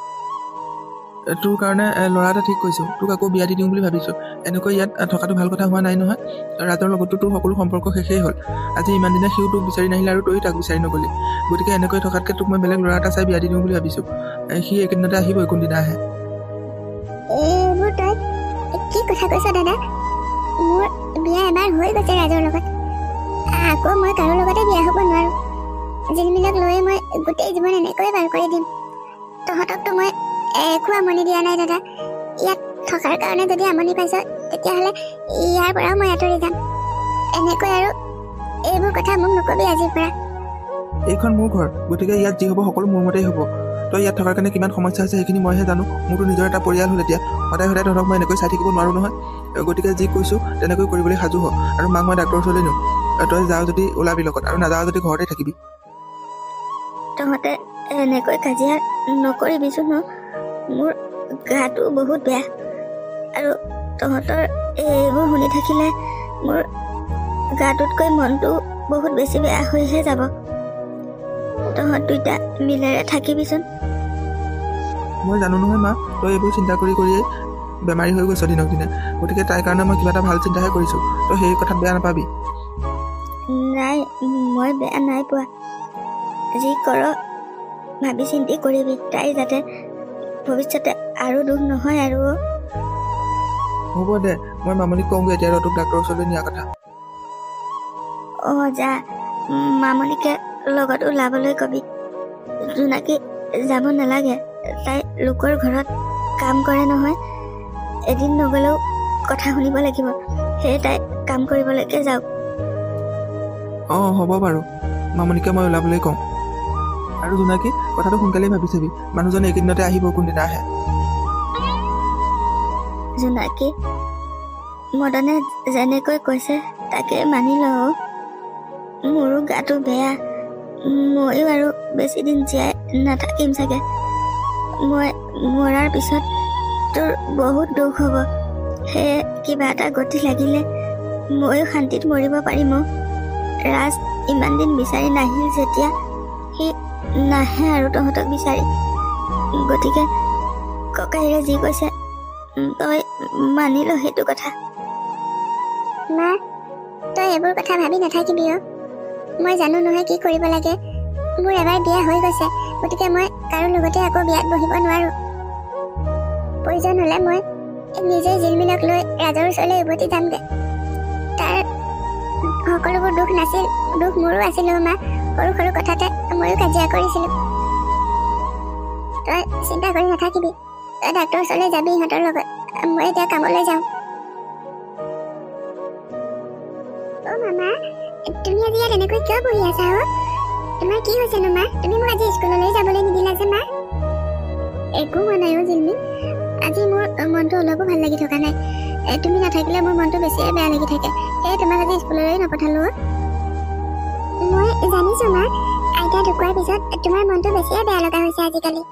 তোৰ কাৰণে ল'ৰা এটা ঠিক কৰিছোঁ, তোক আকৌ বিয়া দি দিওঁ বুলি ভাবিছোঁ। এনেকৈ ইয়াত থকাটো ভাল কথা হোৱা নাই নহয়। ৰাজৰ লগতো তোৰ সকলো সম্পৰ্ক শেষেই হ'ল। আজি ইমান দিনে সিও তোক বিচাৰি নাহিলে আৰু তয়ো তাক বিচাৰি নগ'লি। গতিকে এনেকৈ থকাতকৈ তোক মই বেলেগ ল'ৰা এটা চাই বিয়া দি দিওঁ বুলি ভাবিছোঁ। সি এইকেইদিনতে আহিবই, কোনদিনা আহে। এইবোৰ তই কি কথা কৈছ দাদা? মোৰ বিয়া এবাৰ হৈ গৈছে ৰাজৰ লগত, আকৌ মই কাৰো লগতে বিয়া হ'ব নোৱাৰোঁ। যিবিলাক লৈ মই গোটেই জীৱন এনেকৈয়ে পাৰ কৰি দিম। তহঁতকতো মই একো আমনি দিয়া নাই দাদা। ইয়াত থকাৰ কাৰণে যদি আমনি পাইছ, তেতিয়াহ'লে ইয়াৰ পৰাও মই আঁতৰি যাম। এনেকৈ আৰু এইবোৰ কথা মোক নকবি আজিৰ পৰা। এইখন মোৰ ঘৰ, গতিকে ইয়াত যি হ'ব সকলো মোৰ মতেই হ'ব। তই ইয়াত থকাৰ কাৰণে কিমান সমস্যা আছে সেইখিনি মইহে জানো। মোৰতো নিজৰ এটা পৰিয়াল হ'ল এতিয়া। সদায় তহঁতক মই এনেকৈ চাই থাকিব নোৱাৰোঁ নহয়। গতিকে যি কৈছোঁ তেনেকৈ কৰিবলৈ সাজু হ। আৰু মাক মই ডাক্তৰৰ ওচৰলৈ নিওঁ। তই যাওঁ যদি ওলাবি লগত, আৰু নাযাওঁ যদি ঘৰতে থাকিবি। তহঁতে এনেকৈ কাজিয়া নকৰিবিচোন ন। মোৰ গাটো বহুত বেয়া, আৰু তহঁতৰ এইবোৰ শুনি থাকিলে মোৰ গাটোতকৈ মনটো বহুত বেছি বেয়া হৈহে যাব। তহঁত দুইটা মিলেৰে থাকিবিচোন। মই জানো নহয় মা, তই এইবোৰ চিন্তা কৰিয়েই বেমাৰী হৈ গৈছ দিনক দিনে। গতিকে তাইৰ কাৰণে মই কিবা এটা ভাল চিন্তাহে কৰিছোঁ। তই সেই কথাত বেয়া নাপাবি। নাই, মই বেয়া নাই পোৱা। যি কৰ ভাবি চিন্তি কৰিবি, তাই যাতে ভৱিষ্যতে আৰু দুখ নহয় আৰু। হ'ব দে, মই মামনিক কওঁগৈ এতিয়া তোক ডাক্তৰৰ ওচৰলৈ নিয়াৰ কথা। অঁ যা, মামনিকে লগত ওলাবলৈ কবি। জোনাকী যাব নালাগে, তাই লোকৰ ঘৰত কাম কৰে নহয়। এদিন নগ'লেও কথা শুনিব লাগিব, সেয়ে তাই কাম কৰিবলৈকে যাওক। অঁ হ'ব বাৰু, মামনিকে মই ওলাবলৈ কওঁ। আৰু জোনাকী, কথাটো সোনকালেই ভাবি চাবি, মানুহজনে এইকেইদিনতে আহিব, কোনদিনা আহে। জোনাকী, মদনে যেনেকৈ কৈছে তাকে মানি লওঁ। মোৰো গাটো বেয়া, ময়ো আৰু বেছি দিন জীয়াই নাথাকিম চাগে। মই মৰাৰ পিছত তোৰ বহুত দুখ হ'ব, সেয়ে কিবা এটা গতি লাগিলে ময়ো শান্তিত মৰিব পাৰিম। ৰাজ ইমান দিন বিচাৰি নাহিল যেতিয়া, সি নাহে আৰু তহঁতক বিচাৰি। গতিকে ককাইৰে যি কৈছে তই মানি ল সেইটো কথা। মা, তই এইবোৰ কথা ভাবি নাথাকিবি অ'। মই জানো নহয় কি কৰিব লাগে। মোৰ এবাৰ বিয়া হৈ গৈছে, গতিকে মই কাৰো লগতে আকৌ বিয়াত বহিব নোৱাৰো। প্ৰয়োজন হ'লে মই নিজে জিলমিলক লৈ ৰাজৰ ওচৰলৈ উভতি যামগে। তাৰ সকলোবোৰ দুখ নাছিল, দুখ মোৰো আছিল অ' মা। সৰু সৰু কথাতে ময়ো কাজিয়া কৰিছিলো। তই চিন্তা কৰি নাথাকিবি, তই ডাক্তৰৰ ওচৰলৈ যাবি ইহঁতৰ লগত। মই এতিয়া কামলৈ যাওঁ। অ' মামা, তুমি আজি ইয়াত এনেকৈ কিয় বহি আছা অ'? তোমাৰ কি হৈছেনো মা? তুমি মোক আজি স্কুললৈ যাবলৈ নিদিলা যে মা? একো হোৱা নাই অ' জিলমি। আজি মোৰ মনটো অলপো ভাল লাগি থকা নাই। তুমি নাথাকিলে মোৰ মনটো বেছিয়ে বেয়া লাগি থাকে, সেয়ে তোমাক আজি স্কুললৈ নপঠালো। মই জানিছো মা, আইতা ঢুকোৱাৰ পিছত তোমাৰ মনটো বেছিয়ে বেয়া লগা হৈছে আজিকালি।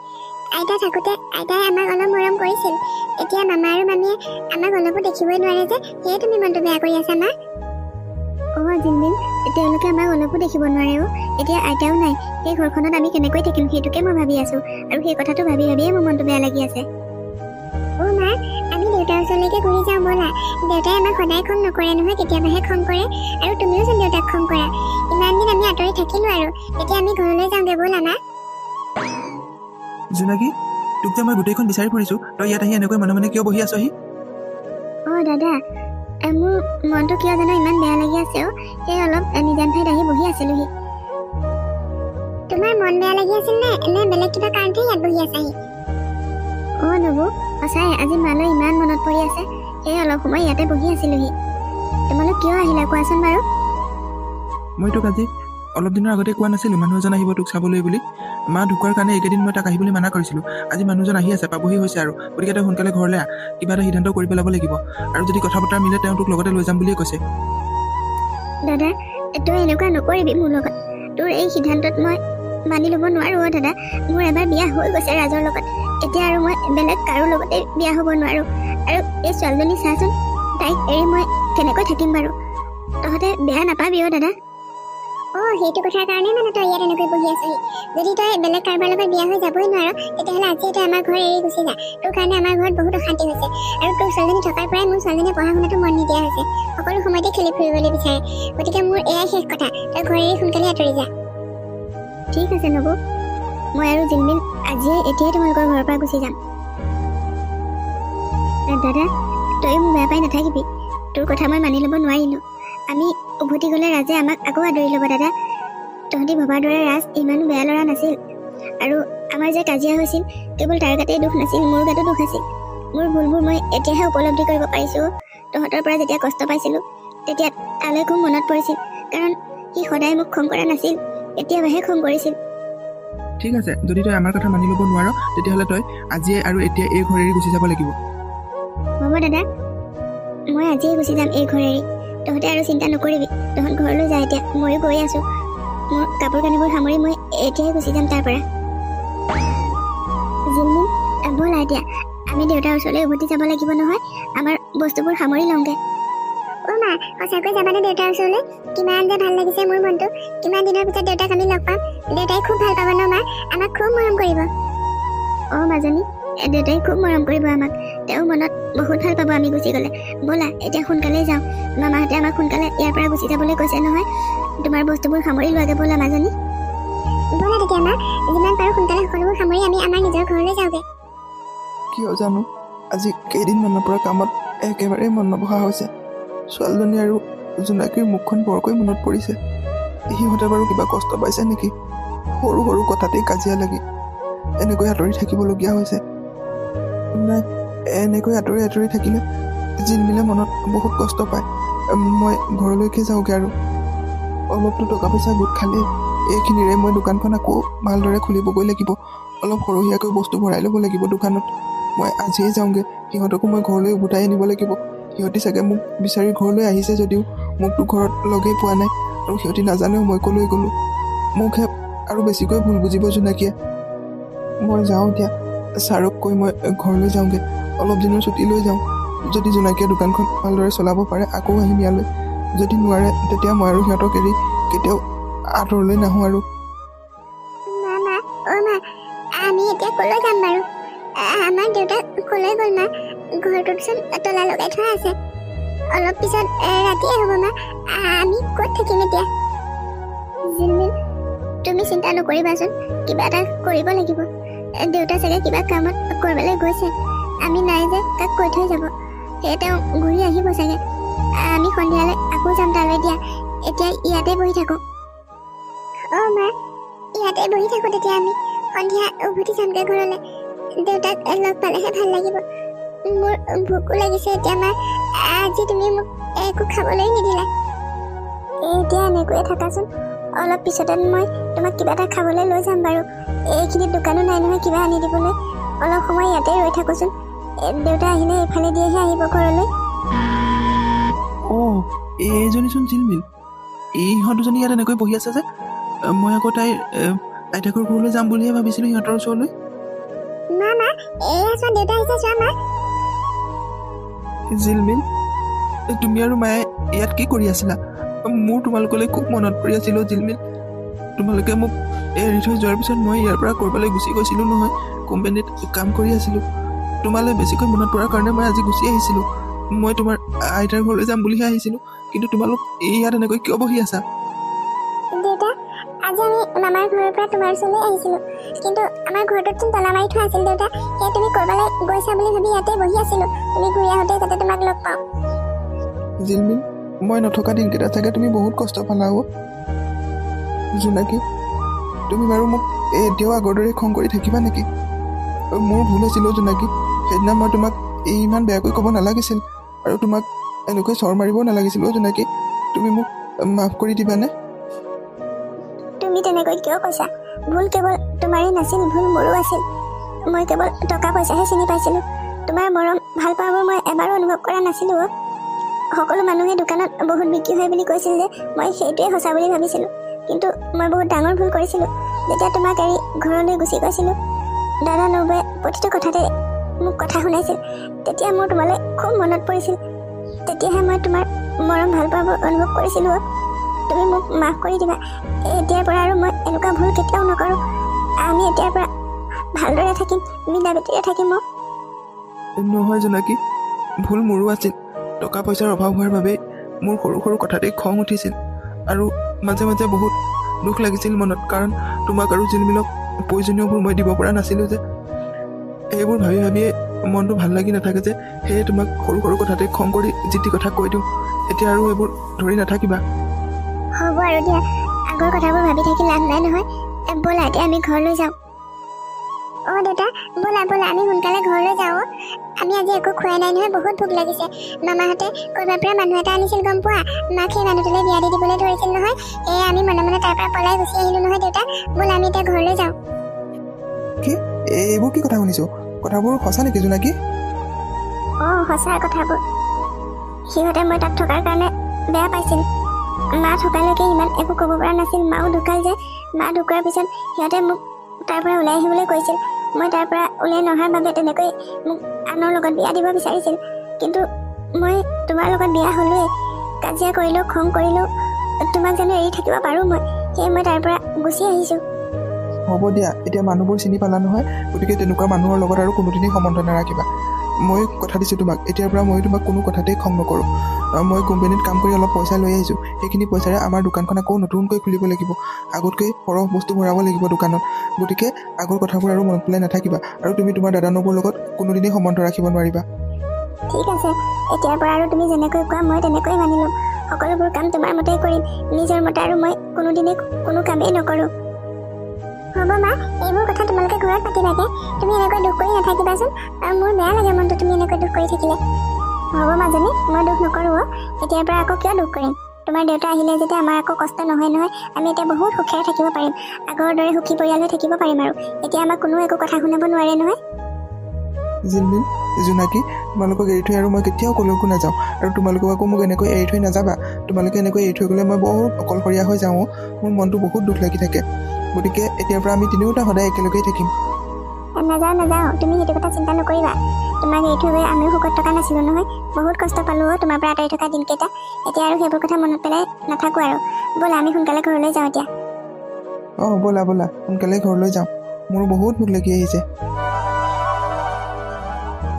আইতা থাকোতে আইতাই আমাক অলপ মৰম কৰিছিল, এতিয়া মামা আৰু মামীয়ে আমাক অলপো দেখিবই নোৱাৰে যে, সেয়ে তুমি মনটো বেয়া কৰি আছা মা। অ' জিলমিল, তেওঁলোকে আমাক অলপো দেখিব নোৱাৰে অ'। এতিয়া আইতাও নাই, সেই ঘৰখনত আমি কেনেকৈ থাকিম সেইটোকে মই ভাবি আছো, আৰু সেই কথাটো ভাবি ভাবিয়ে মোৰ মনটো বেয়া লাগি আছে। অ' মা, আমি দেউতাৰ ওচৰলৈকে ঘূৰি যাওঁ ব'লা। দেউতাই আমাক সদায় খং নকৰে নহয়, কেতিয়াবাহে খং কৰে। আৰু তুমিও যেন দেউতাক খং কৰা। ইমান দিন আমি আঁতৰি থাকিলো, আৰু এতিয়া আমি ঘৰলৈ যাওঁগে ব'লা মা। জোনাকী, তোক যে মই গোটেইখন বিচাৰি ফুৰিছো, তই ইয়াত আহি এনেকৈ মনে মনে কিয় বহি আছহি? অ' দাদা, মোৰ মনটো কিয় জানো ইমান বেয়া লাগি আছে অ', সেয়ে অলপ নিজান ঠাইত আহি বহি আছিলোহি। তোমাৰ মন বেয়া লাগি আছিল নে বেলেগ কিবা কাৰণতে ইয়াত বহি আছাহি? অ' নবু, সঁচাই আজি মালৈ ইমান মনত পৰি আছে, সেয়ে অলপ সময় ইয়াতে বহি আছিলোহি। তোমালোক কিয় আহিলা কোৱাচোন বাৰু? মই তোক আজি অলপ দিনৰ আগতে কোৱা নাছিলো মানুহ এজন আহিব তোক চাবলৈ বুলি? মা ঢুকোৱাৰ কাৰণে এইকেইদিন মই তাক আহিবলৈ মানা কৰিছিলো। আজি মানুহজন আহি আছে, পাবহি হৈছে আৰু, গতিকে তই সোনকালে ঘৰলৈ আহ। কিবা এটা সিদ্ধান্ত কৰি পেলাব লাগিব, আৰু যদি কথা বতৰা মিলে তেওঁ তোক লগতে লৈ যাম বুলিয়ে কৈছে। দাদা, তই এনেকুৱা নকৰিবি মোৰ লগত। তোৰ এই সিদ্ধান্তত মই মানি ল'ব নোৱাৰো অ' দাদা। মোৰ এবাৰ বিয়া হৈ গৈছে ৰাজৰ লগত, এতিয়া আৰু মই বেলেগ কাৰো লগতে বিয়া হ'ব নোৱাৰো। আৰু এই ছোৱালীজনী চাচোন, তাইক এৰি মই কেনেকৈ থাকিম বাৰু? তহঁতে বেয়া নাপাবি অ' দাদা। অ' সেইটো কথাৰ কাৰণে মানে তই ইয়াত এনেকৈ বহি আছহি। যদি তই বেলেগ কাৰোবাৰ লগত বিয়া হৈ যাবই নোৱাৰ, তেতিয়াহ'লে আজিয়ে তই আমাৰ ঘৰ এৰি গুচি যা। তোৰ কাৰণে আমাৰ ঘৰত বহুত অশান্তি হৈছে, আৰু তোৰ ছোৱালীজনী থকাৰ পৰাই মোৰ ছোৱালীজনীয়ে পঢ়া শুনাতো মন নিদিয়া হৈছে। সকলো সময়তে খেলি ফুৰিবলৈ বিচাৰে। গতিকে মোৰ এয়াই শেষ কথা, তই ঘৰ এৰি সোনকালে আঁতৰি যা। ঠিক আছে নবু, মই আৰু জিলমিল এতিয়াই তোমালোকৰ ঘৰৰ পৰা গুচি যাম। দাদা, তই মোক বেয়া পাই নাথাকিবি, তোৰ কথা মই মানি ল'ব নোৱাৰিলো। আমি উভতি গ'লে ৰাজে আমাক আকৌ আদৰি ল'ব দাদা। তহঁতি ভবাৰ দৰে ৰাজ ইমানো বেয়া ল'ৰা নাছিল, আৰু আমাৰ যে কাজিয়া হৈছিল কেৱল তাৰ গাতেই দুখ নাছিল, মোৰ গাতো দুখ আছিল। মোৰ ভুলবোৰ মই এতিয়াহে উপলব্ধি কৰিব পাৰিছো। তহঁতৰ পৰা যেতিয়া কষ্ট পাইছিলো তেতিয়া তালৈ খুব মনত পৰিছিল, কাৰণ সি সদায় মোক খং কৰা নাছিল, কেতিয়াবাহে খং কৰিছিল। ঠিক আছে, যদি তই আমাৰ কথা মানি ল'ব নোৱাৰ, তেতিয়াহ'লে তই আজিয়ে আৰু এতিয়া এই ঘৰ এৰি গুচি যাব লাগিব। হ'ব দাদা, মই আজিয়ে গুচি যাম এই ঘৰ এৰি। তহঁতে আৰু চিন্তা নকৰিবি, তহঁত ঘৰলৈ যা এতিয়া, ময়ো গৈ আছো। মোৰ কাপোৰ কানিবোৰ সামৰি মই এতিয়াই গুচি যাম তাৰ পৰা। জিলমিল, ব'লা এতিয়া, আমি দেউতাৰ ওচৰলৈ উভতি যাব লাগিব নহয়। আমাৰ বস্তুবোৰ সামৰি লওঁগে। অ' মা, সঁচাকৈ যাবানে দেউতাৰ ওচৰলৈ? কিমান যে ভাল লাগিছে মোৰ মনটো। কিমান দিনৰ পিছত দেউতাক আমি লগ পাম। দেউতাই খুব ভাল পাব ন মা, আমাক খুব মৰম কৰিব। অ' মাজনী, দেউতাই খুব মৰম কৰিব আমাক। তেওঁ মনত বহুত ভাল পাব আমি গুচি গ'লে। ব'লা এতিয়া সোনকালে যাওঁ, মামাহঁতে আমাক সোনকালে ইয়াৰ পৰা গুচি যাবলৈ কৈছে নহয়। তোমাৰ বস্তুবোৰ সামৰি লোৱাগে ব'লা মাজনী। ব'লা তেতিয়া মা, যিমান পাৰোঁ সোনকালে সকলোবোৰ সামৰি আমি আমাৰ নিজৰ ঘৰলৈ যাওঁগে। কিয় জানো আজি কেইদিনমানৰ পৰা কামত একেবাৰেই মন নবহা হৈছে। ছোৱালীজনী আৰু জোনাকীৰ মুখখন বৰকৈ মনত পৰিছে। সিহঁতে বাৰু কিবা কষ্ট পাইছে নেকি? সৰু সৰু কথাতেই কাজিয়া লাগি এনেকৈ আঁতৰি থাকিবলগীয়া হৈছে। নাই, এনেকৈ আঁতৰি আঁতৰি থাকিলে জিলমিলে মনত বহুত কষ্ট পায়। মই ঘৰলৈকে যাওঁগৈ আৰু অলপতো টকা পইচা গোট খালেই এইখিনিৰে মই দোকানখন আকৌ ভালদৰে খুলিবগৈ লাগিব। অলপ সৰহীয়াকৈ বস্তু ভৰাই ল'ব লাগিব দোকানত। মই আজিয়ে যাওঁগৈ। সিহঁতকো মই ঘৰলৈ উভতাই আনিব লাগিব। সিহঁতি চাগে মোক বিচাৰি ঘৰলৈ আহিছে যদিও মোকতো ঘৰত লগেই পোৱা নাই, আৰু সিহঁতি নাজানেও মই ক'লৈ গ'লোঁ। মোকহে আৰু বেছিকৈ ভুল বুজিব জোনাকীয়ে। মই যাওঁ এতিয়া, ছাৰক কৈ মই ঘৰলৈ যাওঁগৈ। অলপ দিনৰ ছুটি লৈ যাওঁ। যদি জোনাকীয়ে দোকানখন ভালদৰে চলাব পাৰে আকৌ আহিম ইয়ালৈ। যদি নোৱাৰে তেতিয়া মই আৰু সিহঁতক এৰি কেতিয়াও আঁতৰলৈ নাহোঁ আৰু। মা আমি এতিয়া ক'লৈ যাম বাৰু? আমাৰ দেউতা ক'লৈ গ'ল মা? ঘৰটোতচোন তলা লগাই থোৱা আছে। অলপ পিছত ৰাতিয়ে হ'ব মা। আমি ক'ত থাকিম এতিয়া? জিলমিল, তুমি চিন্তা নকৰিবাচোন, কিবা এটা কৰিব লাগিব। দেউতা চাগে কিবা কামত কৰিবলৈ গৈছে। আমি নাই যে তাক কৈ থৈ যাব। সেয়ে তেওঁ ঘূৰি আহিব চাগে। আমি সন্ধিয়ালৈ আকৌ যাম তালৈ দিয়া। এতিয়া ইয়াতে বহি থাকোঁ। অ' মা, ইয়াতে বহি থাকোঁ তেতিয়া আমি। সন্ধিয়া উভতি যামগৈ ঘৰলৈ। দেউতাক লগ পালেহে ভাল লাগিব। মোৰ ভোকো লাগিছে এতিয়া মা। আজি তুমি মোক একো খাবলৈ নিদিলা। এতিয়া এনেকৈয়ে থাকাচোন। অলপ পিছতে মই তোমাক কিবা এটা খাবলৈ লৈ যাম বাৰু। এইখিনিত দোকানো নাই নহয় কিবা আনি দিবলৈ। অলপ সময় ইয়াতে ৰৈ থাকোঁচোন। দেউতা আহিলে এইফালে দিয়েহে আহিব ঘৰলৈ। অঁ, এইজনীচোন জিলমিল। ইহঁত দুজনী ইয়াত এনেকৈ বহি আছে যে। মই আকৌ তাইৰ আইতাকৰ ঘৰলৈ যাম বুলিহে ভাবিছিলোঁ, সিহঁতৰ ওচৰলৈ। মা এয়া চোৱা দেউতা আহিছে, চোৱা মা। জিলমিল, তুমি আৰু মায়ে ইয়াত কি কৰি আছিলা? মোৰ তোমালোকলৈ খুব মনত পৰি আছিল জিলমিল। তোমালোকে মোক এৰি থৈ যোৱাৰ পিছত মই ইয়াৰ পৰা ক'ৰবালৈ গুচি গৈছিলোঁ নহয়। কোম্পানীত কাম কৰি আছিলোঁ। তোমালৈ বেছিকৈ মনত পৰাৰ কাৰণে মই আজি গুচি আহিছিলোঁ। মই তোমাৰ আইতাৰ ঘৰলৈ যাম বুলিহে আহিছিলোঁ, কিন্তু তোমালোক ইয়াত এনেকৈ কিয় বহি আছা? দেউতা, আজি আমি মামাৰ ঘৰৰ পৰা তোমাৰ ওচৰলৈ আহিছিলোঁ, কিন্তু আমাৰ ঘৰটোতচোন তলা মাৰি থোৱা আছিল দেউতা। সেয়ে তুমি ক'ৰবালৈ গৈছা বুলি ভাবি ইয়াতে বহি আছিলোঁ। তুমি ঘূৰি আহোঁতে যাতে তোমাক লগ পাওঁ। জিলমিল, মই নথকা দিনকেইটা চাগে তুমি বহুত কষ্ট পালা অ'। জোনাকী, তুমি বাৰু মোক এতিয়াও আগৰ দৰে খং কৰি থাকিবা নেকি? মোৰ ভুল হৈছিল জোনাকী। সেইদিনা মই তোমাক ইমান বেয়াকৈ ক'ব নালাগিছিল, আৰু তোমাক এনেকৈ চৰ মাৰিবও নালাগিছিল জোনাকী। তুমি মোক মাফ কৰি দিবানে? তুমি তেনেকৈ কিয় কৈছা? ভুল কেৱল তোমাৰেই নাছিল, ভুল মোৰো আছিল। মই কেৱল টকা পইচাহে চিনি পাইছিলোঁ। তোমাৰ মৰম ভাল পাবৰ মই এবাৰো অনুভৱ কৰা নাছিলোঁ অ'। সকলো মানুহে দোকানত বহুত বিক্ৰী হয় বুলি কৈছিল যে মই সেইটোৱে সঁচা বুলি ভাবিছিলোঁ। কিন্তু মই বহুত ডাঙৰ ভুল কৰিছিলোঁ। যেতিয়া তোমাক এৰি ঘৰলৈ গুচি গৈছিলোঁ, দাদা নবৌৱে প্ৰতিটো কথাতে মোক কথা শুনাইছিল। তেতিয়া মোৰ তোমালৈ খুব মনত পৰিছিল। তেতিয়াহে মই তোমাৰ মৰম ভাল পাব অনুভৱ কৰিছিলোঁ। তুমি মোক মাফ কৰি দিবা। এতিয়াৰ পৰা আৰু মই এনেকুৱা ভুল কেতিয়াও নকৰোঁ। আমি এতিয়াৰ পৰা ভালদৰে থাকিম, মিলা প্ৰীতিৰে থাকিম। নহয় জোনাকী, ভুল মোৰো আছিল। টকা পইচাৰ অভাৱ হোৱাৰ বাবেই মোৰ সৰু সৰু কথাতেই খং উঠিছিল, আৰু মাজে মাজে বহুত দুখ লাগিছিল মনত, কাৰণ তোমাক আৰু জিলমিলক প্ৰয়োজনীয়বোৰ মই দিব পৰা নাছিলোঁ যে। এইবোৰ ভাবি ভাবিয়ে মনটো ভাল লাগি নাথাকে যে, সেয়ে তোমাক সৰু সৰু কথাতে খং কৰি যি টি কথা কৈ দিওঁ। এতিয়া আৰু এইবোৰ ধৰি নাথাকিবা। হ'ব আৰু দিয়া, আগৰ কথাবোৰ ভাবি থাকি লাভ নাই নহয়। ব'লা এতিয়া আমি ঘৰলৈ যাওঁ। অ' দেউতা, ব'লা আমি সোনকালে ঘৰলৈ যাওঁ। আমি আজি একো খোৱাই নাই নহয়, বহুত ভোক লাগিছে। মামাহঁতে ক'ৰবাৰ পৰা মানুহ এটা আনিছিল গম পোৱা? মাক সেই মানুহটোলৈ বিয়া দি দিবলৈ ধৰিছিল নহয়। সেয়ে আমি মনে মনে তাৰ পৰা পলাই গুচি আহিলোঁ নহয় দেউতা। ব'লা আমি এতিয়া ঘৰলৈ যাওঁ। কি? এইবোৰ কি কথা শুনিছোঁ? কথাবোৰ সঁচা নেকি জোনাকী? অঁ, সঁচা কথাবোৰ। সিহঁতে মই তাত থকাৰ কাৰণে বেয়া পাইছিল। মা থকালৈকে ইমান একো ক'ব পৰা নাছিল। মাও ঢুকাল যে। মা ঢুকোৱাৰ পিছত সিহঁতে মোক তাৰ পৰা ওলাই আহিবলৈ কৈছিল। মই তাৰ পৰা ওলাই নহাৰ বাবে তেনেকৈ মোক আনৰ লগত বিয়া দিব বিচাৰিছিল। কিন্তু মই তোমাৰ লগত বিয়া হ'লোৱেই। কাজিয়া কৰিলোঁ, খং কৰিলোঁ, তোমাক জানো এৰি থাকিব পাৰোঁ মই? সেয়ে মই তাৰ পৰা গুচি আহিছোঁ। হ'ব দিয়া, এতিয়া মানুহবোৰ চিনি পালা নহয়, গতিকে তেনেকুৱা মানুহৰ লগত আৰু কোনোদিনেই সম্বন্ধ নাৰাখিবা। মই কথা দিছোঁ তোমাক, এতিয়াৰ পৰা মই তোমাক কোনো কথাতেই খং নকৰোঁ। মই কোম্পানীত কাম কৰি অলপ পইচা লৈ আহিছোঁ। সেইখিনি পইচাৰে আমাৰ দোকানখন আকৌ নতুনকৈ খুলিব লাগিব। আগতকৈ সৰহ বস্তু ভৰাব লাগিব দোকানত। গতিকে আগৰ কথাবোৰ আৰু মনত পেলাই নাথাকিবা, আৰু তুমি তোমাৰ দাদা নবৌৰ লগত কোনোদিনেই সম্বন্ধ ৰাখিব নোৱাৰিবা। ঠিক আছে, এতিয়াৰ পৰা আৰু তুমি যেনেকৈ কোৱা মই তেনেকৈ মানি ল'ম। সকলোবোৰ কাম তোমাৰ মতেই কৰিম। নিজৰ মতে আৰু মই কোনোদিনে কোনো কামেই নকৰোঁ। হ'ব মা, এইবোৰ কথা তোমালোকে ঘৰত পাতিবাগে। তুমি এনেকৈ দুখ কৰি নাথাকিবাচোন। মোৰ বেয়া লাগে মনটো তুমি এনেকৈ দুখ কৰি থাকিলে। হ'ব মাজনী, মই দুখ নকৰোঁ। এতিয়াৰ পৰা আকৌ কিয় দুখ কৰিম? তোমাৰ দেউতা আহিলে যেতিয়া আমাৰ আকৌ কষ্ট নহয় নহয়, আমি এতিয়া বহুত সুখেৰে থাকিব পাৰিম। আগৰ দৰে সুখী পৰিয়াল হৈ থাকিব পাৰিম আৰু। এতিয়া আমাক কোনো একো কথা শুনাব নোৱাৰে নহয়। জিনমিন, জোনাকী, তোমালোকক এৰি থৈ আৰু মই কেতিয়াও ক'লৈকো নাযাওঁ। আৰু তোমালোকক আকৌ মোক এনেকৈ এৰি থৈ নাযাবা। তোমালোকে এনেকৈ এৰি থৈ গ'লে মই বহুত অকলশৰীয়া হৈ যাওঁ। মোৰ মনটো বহুত দুখ লাগি থাকে। গতিকে এতিয়াৰ পৰা আমি তিনিওটা সদায় একেলগেই থাকিম। নাযাওঁ, তুমি সেইটো কথা চিন্তা নকৰিবা। তোমাক এৰি থৈ গৈ আমিও সুখত থকা নাছিলোঁ নহয়। বহুত কষ্ট পালোঁ তোমাৰ পৰা আঁতৰি থকা দিনকেইটা। এতিয়া আৰু সেইবোৰ কথা মনত পেলাই নাথাকোঁ আৰু। ব'লা আমি সোনকালে ঘৰলৈ যাওঁ এতিয়া। ব'লা সোনকালে ঘৰলৈ যাওঁ। মোৰো বহুত ভোক লাগি আহিছে।